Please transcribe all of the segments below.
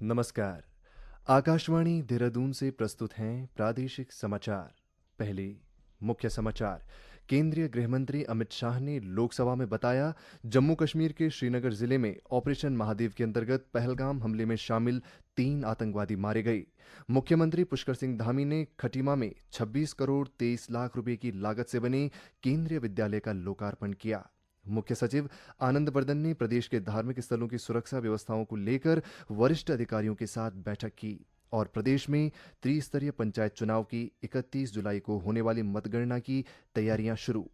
नमस्कार। आकाशवाणी देहरादून से प्रस्तुत हैं प्रादेशिक समाचार। पहले मुख्य समाचार। केंद्रीय गृहमंत्री अमित शाह ने लोकसभा में बताया, जम्मू कश्मीर के श्रीनगर जिले में ऑपरेशन महादेव के अंतर्गत पहलगाम हमले में शामिल 3 आतंकवादी मारे गए। मुख्यमंत्री पुष्कर सिंह धामी ने खटीमा में 26 करोड़ 23 लाख रुपए की लागत से बने केंद्रीय विद्यालय का लोकार्पण किया। मुख्य सचिव आनंद बर्धन ने प्रदेश के धार्मिक स्थलों की सुरक्षा व्यवस्थाओं को लेकर वरिष्ठ अधिकारियों के साथ बैठक की और प्रदेश में त्रिस्तरीय पंचायत चुनाव की 31 जुलाई को होने वाली मतगणना की तैयारियां शुरू।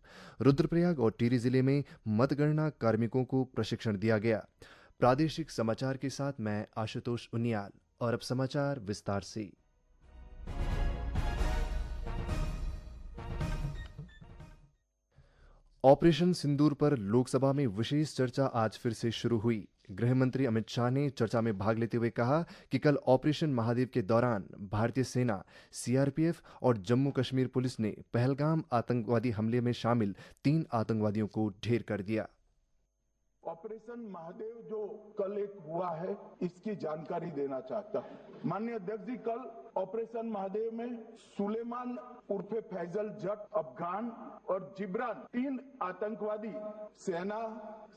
रुद्रप्रयाग और टिहरी जिले में मतगणना कार्मिकों को प्रशिक्षण दिया गया। प्रादेशिक समाचार के साथ मैं आशुतोष उनियाल। और अब समाचार विस्तार से। ऑपरेशन सिंदूर पर लोकसभा में विशेष चर्चा आज फिर से शुरू हुई। गृह मंत्री अमित शाह ने चर्चा में भाग लेते हुए कहा कि कल ऑपरेशन महादेव के दौरान भारतीय सेना, सीआरपीएफ और जम्मू कश्मीर पुलिस ने पहलगाम आतंकवादी हमले में शामिल 3 आतंकवादियों को ढेर कर दिया। ऑपरेशन महादेव जो कल एक हुआ है, इसकी जानकारी देना चाहता हूं। माननीय अध्यक्ष जी, कल ऑपरेशन महादेव में सुलेमान उर्फे फैजल जट अफगान और जिब्रान 3 आतंकवादी सेना,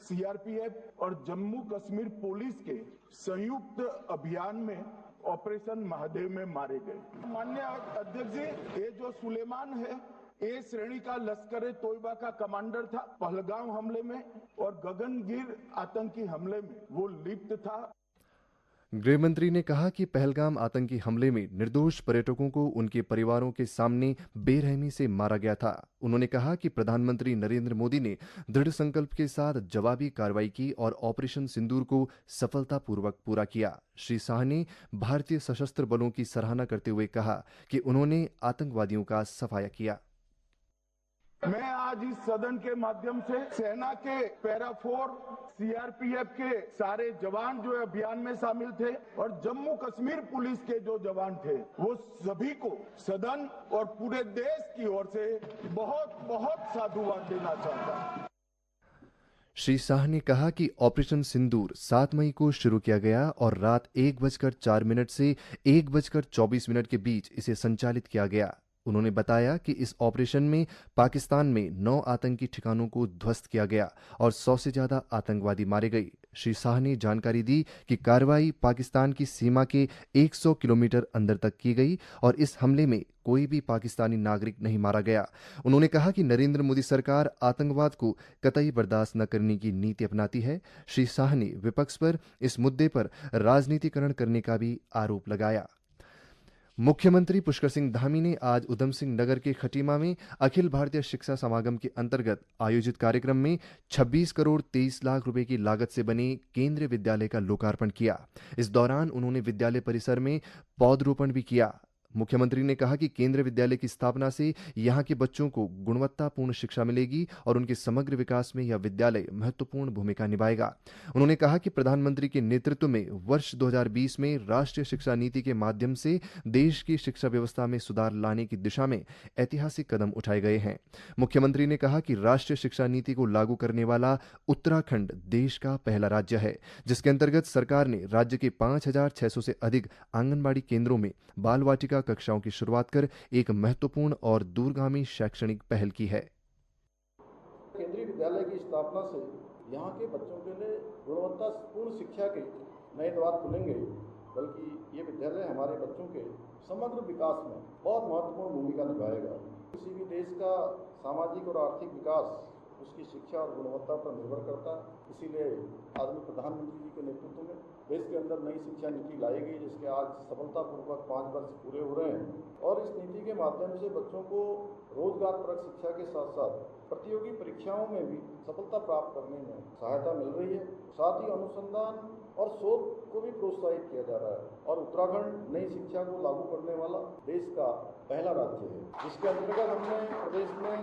सीआरपीएफ और जम्मू कश्मीर पुलिस के संयुक्त अभियान में ऑपरेशन महादेव में मारे गए। माननीय अध्यक्ष जी, ये जो सुलेमान है, ए श्रेणी का लश्कर तोयबा का कमांडर था। पहलगाम हमले में और गगनगिर आतंकी हमले में वो लिप्त था। गृहमंत्री ने कहा कि पहलगाम आतंकी हमले में निर्दोष पर्यटकों को उनके परिवारों के सामने बेरहमी से मारा गया था। उन्होंने कहा कि प्रधानमंत्री नरेंद्र मोदी ने दृढ़ संकल्प के साथ जवाबी कार्रवाई की और ऑपरेशन सिंदूर को सफलतापूर्वक पूरा किया। श्री शाह ने भारतीय सशस्त्र बलों की सराहना करते हुए कहा कि उन्होंने आतंकवादियों का सफाया किया। मैं आज इस सदन के माध्यम से सेना के पैरा 4, सीआरपीएफ के सारे जवान जो अभियान में शामिल थे और जम्मू कश्मीर पुलिस के जो जवान थे, वो सभी को सदन और पूरे देश की ओर से बहुत बहुत साधुवाद देना चाहता हूं। श्री शाह ने कहा कि ऑपरेशन सिंदूर 7 मई को शुरू किया गया और रात 1:04 से 1:24 के बीच इसे संचालित किया गया। उन्होंने बताया कि इस ऑपरेशन में पाकिस्तान में 9 आतंकी ठिकानों को ध्वस्त किया गया और 100 से ज्यादा आतंकवादी मारे गए। श्री शाह ने जानकारी दी कि कार्रवाई पाकिस्तान की सीमा के 100 किलोमीटर अंदर तक की गई और इस हमले में कोई भी पाकिस्तानी नागरिक नहीं मारा गया। उन्होंने कहा कि नरेंद्र मोदी सरकार आतंकवाद को कतई बर्दाश्त न करने की नीति अपनाती है। श्री शाह ने विपक्ष पर इस मुद्दे पर राजनीतिकरण करने का भी आरोप लगाया। मुख्यमंत्री पुष्कर सिंह धामी ने आज उधम सिंह नगर के खटीमा में अखिल भारतीय शिक्षा समागम के अंतर्गत आयोजित कार्यक्रम में 26 करोड़ 23 लाख रुपए की लागत से बने केंद्रीय विद्यालय का लोकार्पण किया। इस दौरान उन्होंने विद्यालय परिसर में पौधरोपण भी किया। मुख्यमंत्री ने कहा कि केंद्रीय विद्यालय की स्थापना से यहां के बच्चों को गुणवत्तापूर्ण शिक्षा मिलेगी और उनके समग्र विकास में यह विद्यालय महत्वपूर्ण भूमिका निभाएगा। उन्होंने कहा कि प्रधानमंत्री के नेतृत्व में वर्ष 2020 में राष्ट्रीय शिक्षा नीति के माध्यम से देश की शिक्षा व्यवस्था में सुधार लाने की दिशा में ऐतिहासिक कदम उठाए गए हैं। मुख्यमंत्री ने कहा कि राष्ट्रीय शिक्षा नीति को लागू करने वाला उत्तराखंड देश का पहला राज्य है, जिसके अंतर्गत सरकार ने राज्य के 5,600 से अधिक आंगनबाड़ी केंद्रों में बाल वाटिका कक्षाओं की शुरुआत कर एक महत्वपूर्ण और दूरगामी शैक्षणिक पहल की है। केंद्रीय विद्यालय की स्थापना से यहाँ के बच्चों के लिए गुणवत्तापूर्ण शिक्षा के नए द्वार खुलेंगे, बल्कि ये विद्यालय हमारे बच्चों के समग्र विकास में बहुत महत्वपूर्ण भूमिका निभाएगा। किसी भी देश का सामाजिक और आर्थिक विकास उसकी शिक्षा और गुणवत्ता पर निर्भर करता है। इसीलिए आदरणीय प्रधानमंत्री जी के नेतृत्व में देश के अंदर नई शिक्षा नीति लाई गई, जिसके आज सफलतापूर्वक 5 वर्ष पूरे हो रहे हैं और इस नीति के माध्यम से बच्चों को रोजगारपरक शिक्षा के साथ साथ प्रतियोगी परीक्षाओं में भी सफलता प्राप्त करने में सहायता मिल रही है। साथ ही अनुसंधान और शोध को भी प्रोत्साहित किया जा रहा है और उत्तराखंड नई शिक्षा को लागू करने वाला देश का पहला राज्य है, जिसके अंतर्गत हमने प्रदेश में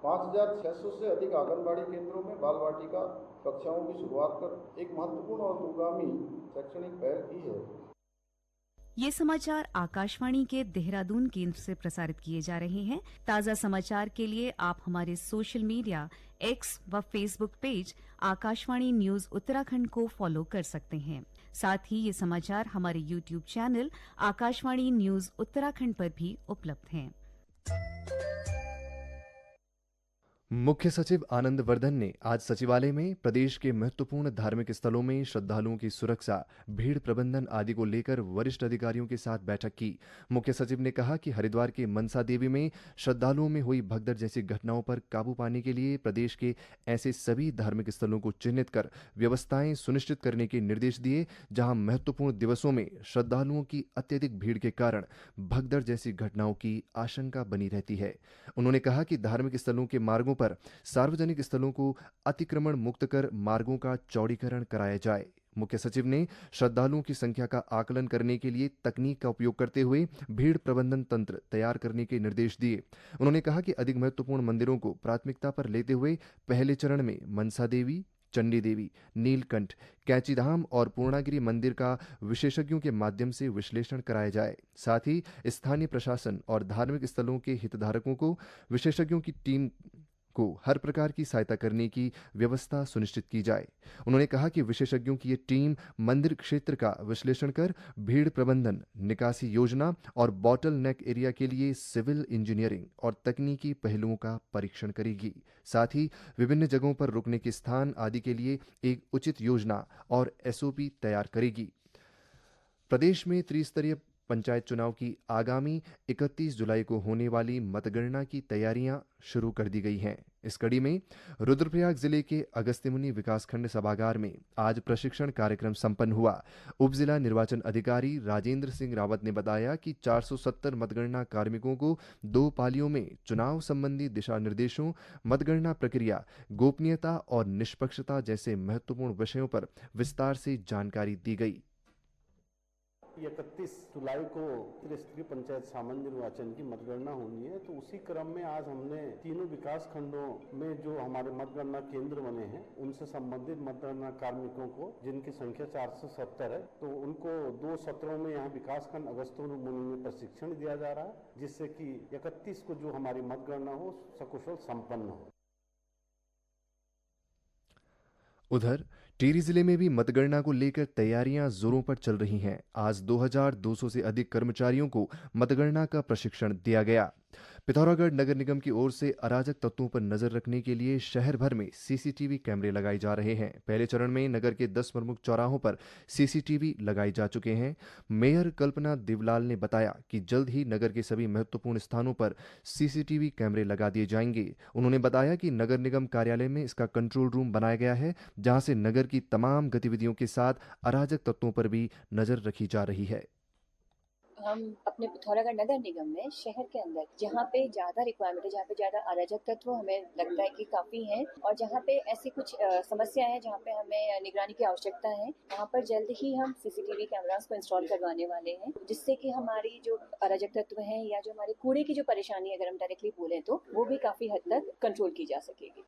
5,600 से अधिक आंगनबाड़ी केंद्रों में बाल वाटिका कक्षाओं की शुरुआत कर एक महत्वपूर्ण और दूरगामी शैक्षणिक पहल की है। ये समाचार आकाशवाणी के देहरादून केंद्र से प्रसारित किए जा रहे हैं। ताज़ा समाचार के लिए आप हमारे सोशल मीडिया एक्स व Facebook page Akashvani news Uttarakhand को फॉलो कर सकते हैं। साथ ही ये समाचार हमारे YouTube channel Akashvani news Uttarakhand पर भी उपलब्ध हैं। मुख्य सचिव आनंद वर्धन ने आज सचिवालय में प्रदेश के महत्वपूर्ण धार्मिक स्थलों में श्रद्धालुओं की सुरक्षा, भीड़ प्रबंधन आदि को लेकर वरिष्ठ अधिकारियों के साथ बैठक की। मुख्य सचिव ने कहा कि हरिद्वार के मनसा देवी में श्रद्धालुओं में हुई भगदड़ जैसी घटनाओं पर काबू पाने के लिए प्रदेश के ऐसे सभी धार्मिक स्थलों को चिन्हित कर व्यवस्थाएं सुनिश्चित करने के निर्देश दिए, जहां महत्वपूर्ण दिवसों में श्रद्धालुओं की अत्यधिक भीड़ के कारण भगदड़ जैसी घटनाओं की आशंका बनी रहती है। उन्होंने कहा कि धार्मिक स्थलों के मार्गों पर सार्वजनिक स्थलों को अतिक्रमण मुक्त कर मार्गों का चौड़ीकरण कराया जाए। मुख्य सचिव ने श्रद्धालुओं की संख्या का आकलन करने के लिए तकनीक का उपयोग करते हुए भीड़ प्रबंधन तंत्र तैयार करने के निर्देश दिए। उन्होंने कहा कि अधिक महत्वपूर्ण मंदिरों को प्राथमिकता पर लेते हुए पहले चरण में मनसा देवी, चंडी देवी, नीलकंठ, कैंचीधाम और पूर्णागिरि मंदिर का विशेषज्ञों के माध्यम से विश्लेषण कराया जाए। साथ ही स्थानीय प्रशासन और धार्मिक स्थलों के हितधारकों को विशेषज्ञों की टीम को हर प्रकार की सहायता करने की व्यवस्था सुनिश्चित की जाए। उन्होंने कहा कि विशेषज्ञों की ये टीम मंदिर क्षेत्र का विश्लेषण कर भीड़ प्रबंधन, निकासी योजना और बॉटल नेक एरिया के लिए सिविल इंजीनियरिंग और तकनीकी पहलुओं का परीक्षण करेगी। साथ ही विभिन्न जगहों पर रुकने के स्थान आदि के लिए एक उचित योजना और एसओपी तैयार करेगी। प्रदेश में त्रिस्तरीय पंचायत चुनाव की आगामी 31 जुलाई को होने वाली मतगणना की तैयारियां शुरू कर दी गई हैं। इस कड़ी में रुद्रप्रयाग जिले के अगस्त्यमुनि विकासखंड सभागार में आज प्रशिक्षण कार्यक्रम संपन्न हुआ। उप जिला निर्वाचन अधिकारी राजेंद्र सिंह रावत ने बताया कि 470 मतगणना कार्मिकों को 2 पालियों में चुनाव संबंधी दिशा निर्देशों, मतगणना प्रक्रिया, गोपनीयता और निष्पक्षता जैसे महत्वपूर्ण विषयों पर विस्तार से जानकारी दी गई। 31 जुलाई को त्रिस्तरीय पंचायत सामान्य निर्वाचन की मतगणना होनी है, तो उसी क्रम में आज हमने तीनों विकास खंडों में जो हमारे मतगणना केंद्र बने हैं उनसे संबंधित मतगणना कार्मिकों को, जिनकी संख्या 470 है, तो उनको 2 सत्रों में यहाँ विकास खंड अगस्त्यमुनि में प्रशिक्षण दिया जा रहा है, जिससे कि 31 को जो हमारी मतगणना हो सकुशल संपन्न हो। उधर टिहरी जिले में भी मतगणना को लेकर तैयारियां जोरों पर चल रही हैं। आज 2200 से अधिक कर्मचारियों को मतगणना का प्रशिक्षण दिया गया। पिथौरागढ़ नगर निगम की ओर से अराजक तत्वों पर नजर रखने के लिए शहर भर में सीसीटीवी कैमरे लगाए जा रहे हैं। पहले चरण में नगर के 10 प्रमुख चौराहों पर सीसीटीवी लगाए जा चुके हैं। मेयर कल्पना देवलाल ने बताया कि जल्द ही नगर के सभी महत्वपूर्ण स्थानों पर सीसीटीवी कैमरे लगा दिए जाएंगे। उन्होंने बताया कि नगर निगम कार्यालय में इसका कंट्रोल रूम बनाया गया है, जहां से नगर की तमाम गतिविधियों के साथ अराजक तत्वों पर भी नजर रखी जा रही है। हम अपने पिथौरागढ़ नगर निगम में शहर के अंदर जहाँ पे ज़्यादा रिक्वायरमेंट है, जहाँ पे ज़्यादा अराजक तत्व हमें लगता है कि काफ़ी हैं, और जहाँ पे ऐसी कुछ समस्याएं हैं जहाँ पे हमें निगरानी की आवश्यकता है, वहाँ पर जल्द ही हम सीसीटीवी कैमरास को इंस्टॉल करवाने वाले हैं, जिससे कि हमारी जो अराजक तत्व हैं या जो हमारे कूड़े की जो परेशानी, अगर हम डायरेक्टली बोलें तो वो भी काफ़ी हद तक कंट्रोल की जा सकेगी।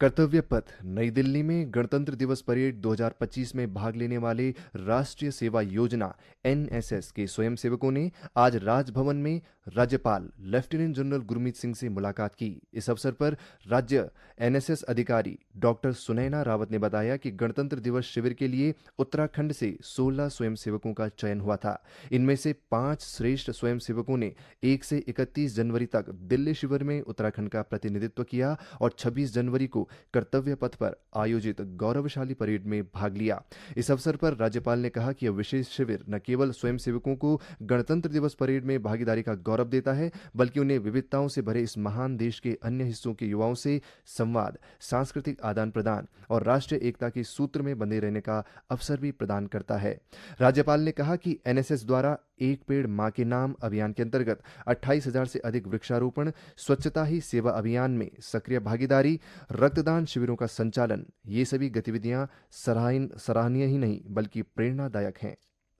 कर्तव्य पथ नई दिल्ली में गणतंत्र दिवस परेड 2025 में भाग लेने वाले राष्ट्रीय सेवा योजना एनएसएस के स्वयंसेवकों ने आज राजभवन में राज्यपाल लेफ्टिनेंट जनरल गुरमीत सिंह से मुलाकात की। इस अवसर पर राज्य एनएसएस अधिकारी डॉक्टर सुनैना रावत ने बताया कि गणतंत्र दिवस शिविर के लिए उत्तराखंड से 16 स्वयंसेवकों का चयन हुआ था। इनमें से 5 श्रेष्ठ स्वयंसेवकों ने 1 से 31 जनवरी तक दिल्ली शिविर में उत्तराखंड का प्रतिनिधित्व किया और 26 जनवरी को कर्तव्य पथ पर आयोजित गौरवशाली परेड में भाग लिया। इस अवसर पर राज्यपाल ने कहा कि यह विशेष शिविर न केवल स्वयंसेवकों को गणतंत्र दिवस परेड में भागीदारी का गौरव देता है, बल्कि उन्हें विविधताओं से भरे इस महान देश के अन्य हिस्सों के युवाओं से संवाद, सांस्कृतिक आदान प्रदान और राष्ट्रीय एकता के सूत्र में बंधे रहने का अवसर भी प्रदान करता है। राज्यपाल ने कहा कि एनएसएस द्वारा एक पेड़ मां के नाम अभियान के अंतर्गत 28,000 से अधिक वृक्षारोपण, स्वच्छता ही सेवा अभियान में सक्रिय भागीदारी, रक्तदान शिविरों का संचालन, ये सभी गतिविधियां सराहनीय ही नहीं बल्कि प्रेरणादायक हैं।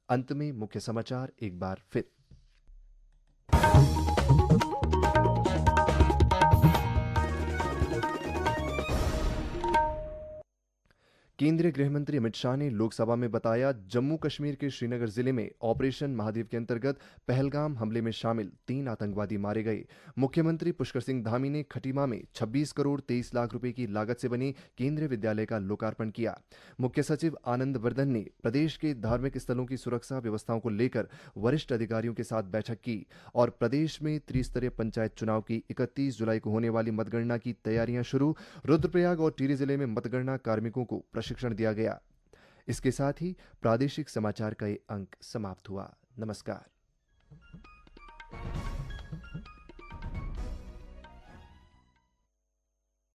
अंत में मुख्य समाचार एक बार फिर। केंद्रीय गृह मंत्री अमित शाह ने लोकसभा में बताया, जम्मू कश्मीर के श्रीनगर जिले में ऑपरेशन महादेव के अंतर्गत पहलगाम हमले में शामिल 3 आतंकवादी मारे गए। मुख्यमंत्री पुष्कर सिंह धामी ने खटीमा में 26 करोड़ 23 लाख रुपए की लागत से बने केंद्रीय विद्यालय का लोकार्पण किया। मुख्य सचिव आनंद वर्धन ने प्रदेश के धार्मिक स्थलों की सुरक्षा व्यवस्थाओं को लेकर वरिष्ठ अधिकारियों के साथ बैठक की और प्रदेश में त्रिस्तरीय पंचायत चुनाव की 31 जुलाई को होने वाली मतगणना की तैयारियां शुरू। रुद्रप्रयाग और टिहरी जिले में मतगणना कार्मिकों को प्रशिक्षण दिया गया। इसके साथ ही प्रादेशिक समाचार का ये अंक समाप्त हुआ। नमस्कार।